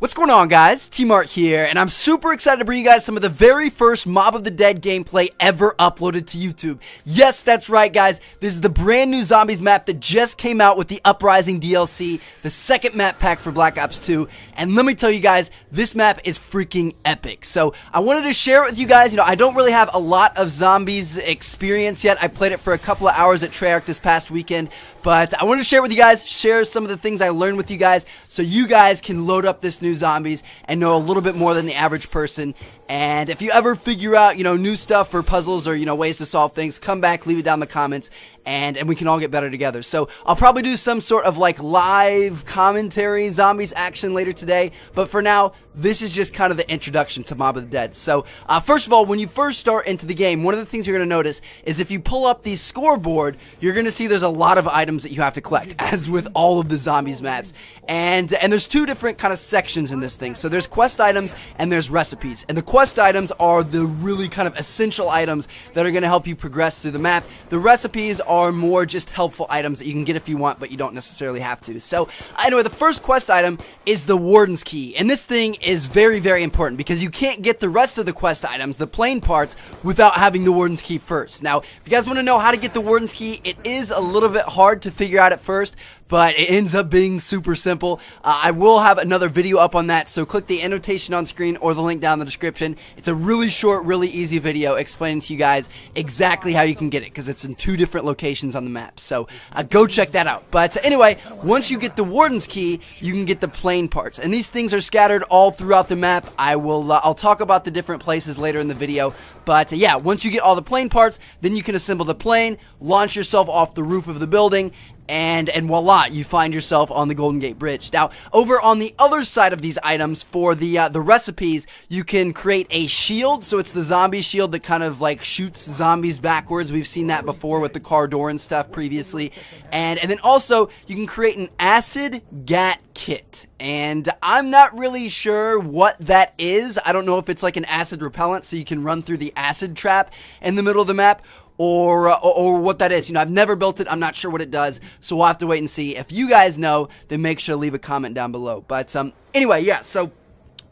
What's going on, guys? T-Mart here, and I'm super excited to bring you guys some of the very first Mob of the Dead gameplay ever uploaded to YouTube. Yes, that's right, guys. This is the brand new Zombies map that just came out with the Uprising DLC, the second map pack for Black Ops 2, and let me tell you guys, this map is freaking epic. So, I wanted to share it with you guys. I don't really have a lot of Zombies experience yet. I played it for a couple of hours at Treyarch this past weekend, but I wanted to share it with you guys, share some of the things I learned with you guys, so you guys can load up this new Zombies and know a little bit more than the average person. And if you ever figure out, new stuff or puzzles or, ways to solve things, come back, leave it down in the comments, and we can all get better together. So I'll probably do some sort of like live commentary Zombies action later today, but for now, this is just kind of the introduction to Mob of the Dead. So first of all, when you first start into the game, one of the things you're going to notice is if you pull up the scoreboard, you're going to see there's a lot of items that you have to collect, as with all of the Zombies maps. And there's two different kind of sections in this thing. So there's quest items and there's recipes. And the quest items are the really kind of essential items that are going to help you progress through the map. The recipes are more just helpful items that you can get if you want, but you don't necessarily have to. So anyway, the first quest item is the Warden's Key. And this thing is very, very important because you can't get the rest of the quest items, the plain parts, without having the Warden's Key first. Now, if you guys want to know how to get the Warden's Key, it is a little bit hard to figure out at first, but it ends up being super simple. I will have another video up on that, so click the annotation on screen or the link down in the description. It's a really short, really easy video explaining to you guys exactly how you can get it, because it's in two different locations on the map, so go check that out. But anyway, once you get the Warden's Key, you can get the plain parts, and these things are scattered all throughout the map. I'll talk about the different places later in the video, but yeah, once you get all the plain parts, then you can assemble the plane, launch yourself off the roof of the building, and voila, you find yourself on the Golden Gate Bridge. Now, over on the other side of these items, for the recipes, you can create a shield. So it's the zombie shield that kind of like shoots zombies backwards. We've seen that before with the car door and stuff previously. And then also, you can create an acid gat kit. And I'm not really sure what that is. I don't know if it's like an acid repellent, so you can run through the acid trap in the middle of the map, or what that is. I've never built it. I'm not sure what it does, so we'll have to wait and see. If you guys know, then make sure to leave a comment down below. But anyway, yeah, so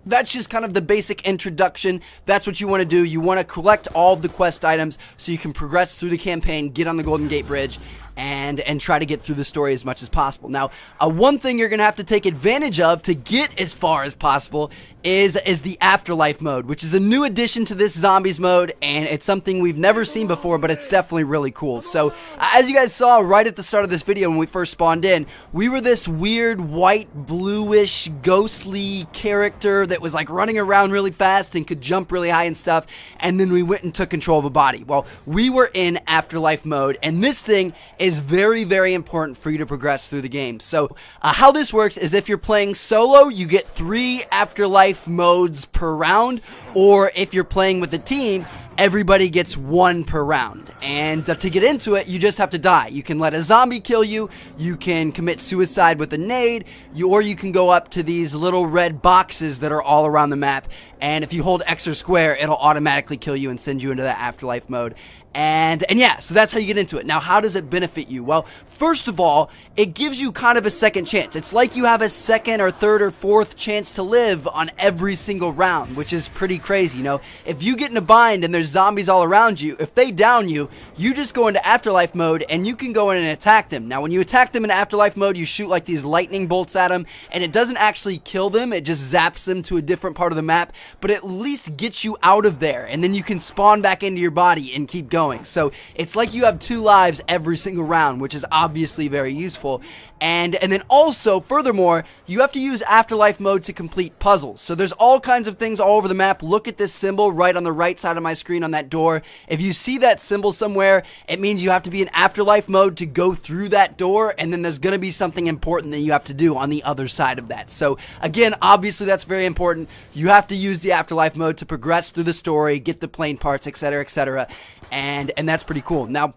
that's just kind of the basic introduction. That's what you want to do. You want to collect all of the quest items so you can progress through the campaign, get on the Golden Gate Bridge, and try to get through the story as much as possible. Now, one thing you're going to have to take advantage of to get as far as possible is the Afterlife mode, which is a new addition to this Zombies mode, and it's something we've never seen before, but it's definitely really cool. So, as you guys saw right at the start of this video when we first spawned in, we were this weird white, bluish, ghostly character that was like running around really fast and could jump really high and stuff, and then we went and took control of a body. Well, we were in Afterlife mode, and this thing is very, very important for you to progress through the game. So, how this works is if you're playing solo, you get 3 Afterlife modes per round, or if you're playing with a team, everybody gets 1 per round. And to get into it, you just have to die. You can let a zombie kill you, you can commit suicide with a nade, or you can go up to these little red boxes that are all around the map, and if you hold X or square, it'll automatically kill you and send you into that Afterlife mode. And yeah, so that's how you get into it. Now, how does it benefit you? Well, first of all, it gives you kind of a second chance. It's like you have a second or third or fourth chance to live on every single round, which is pretty crazy. If you get in a bind and there's zombies all around you, if they down you, you just go into Afterlife mode and you can go in and attack them. Now, when you attack them in Afterlife mode, you shoot like these lightning bolts at them, and it doesn't actually kill them, it just zaps them to a different part of the map, but at least gets you out of there, and then you can spawn back into your body and keep going. So it's like you have 2 lives every single round, which is obviously very useful. And then also, furthermore, you have to use Afterlife mode to complete puzzles. So there's all kinds of things all over the map. Look at this symbol right on the right side of my screen on that door. If you see that symbol somewhere, it means you have to be in Afterlife mode to go through that door, and then there's going to be something important that you have to do on the other side of that. So again, obviously that's very important. You have to use the Afterlife mode to progress through the story, get the plain parts, etc., etc., and that's pretty cool. Now,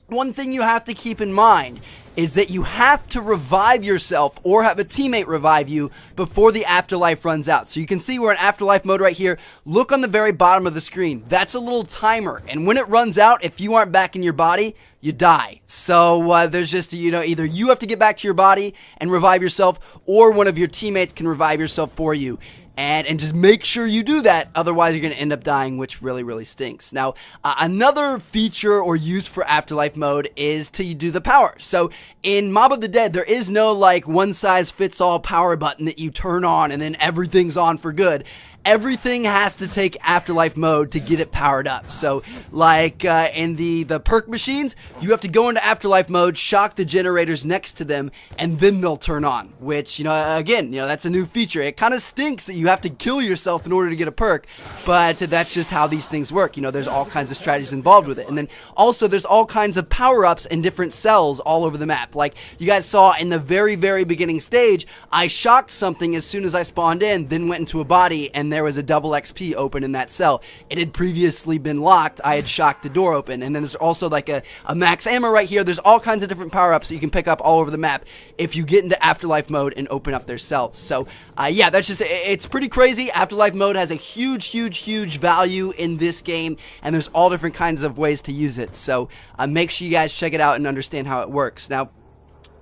one thing you have to keep in mind is that you have to revive yourself or have a teammate revive you before the Afterlife runs out. So you can see we're in Afterlife mode right here. Look on the very bottom of the screen. That's a little timer, and when it runs out, if you aren't back in your body, you die. So there's just, either you have to get back to your body and revive yourself, or one of your teammates can revive yourself for you. And just make sure you do that, otherwise you're going to end up dying, which really stinks. Now, another feature or use for Afterlife mode is to do the power. So in Mob of the Dead, there is no like one-size-fits-all power button that you turn on and then everything's on for good. Everything has to take Afterlife mode to get it powered up. So like in the perk machines, you have to go into Afterlife mode, shock the generators next to them, and then they'll turn on, which, again, that's a new feature. It kind of stinks that you have to kill yourself in order to get a perk, but that's just how these things work. There's all kinds of strategies involved with it. And then also there's all kinds of power-ups in different cells all over the map. Like you guys saw in the very beginning stage, I shocked something as soon as I spawned in, then went into a body, and there was a double XP open in that cell. It had previously been locked. I had shocked the door open. And then there's also like a max ammo right here. There's all kinds of different power-ups that you can pick up all over the map if you get into Afterlife mode and open up their cells. So yeah, that's just, it's pretty crazy. Afterlife mode has a huge value in this game, and there's all different kinds of ways to use it. So make sure you guys check it out and understand how it works. Now,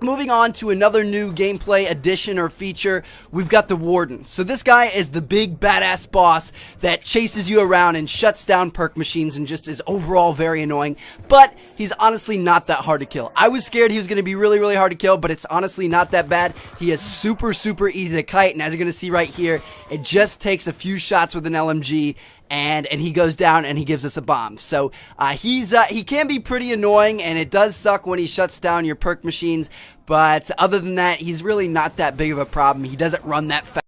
moving on to another new gameplay addition or feature, we've got the Warden. So this guy is the big badass boss that chases you around and shuts down perk machines and just is overall very annoying, but he's honestly not that hard to kill. I was scared he was going to be really hard to kill, but it's honestly not that bad. He is super easy to kite, and as you're going to see right here, it just takes a few shots with an LMG and he goes down and he gives us a bomb. So he can be pretty annoying, and it does suck when he shuts down your perk machines, but other than that, he's really not that big of a problem. He doesn't run that fast.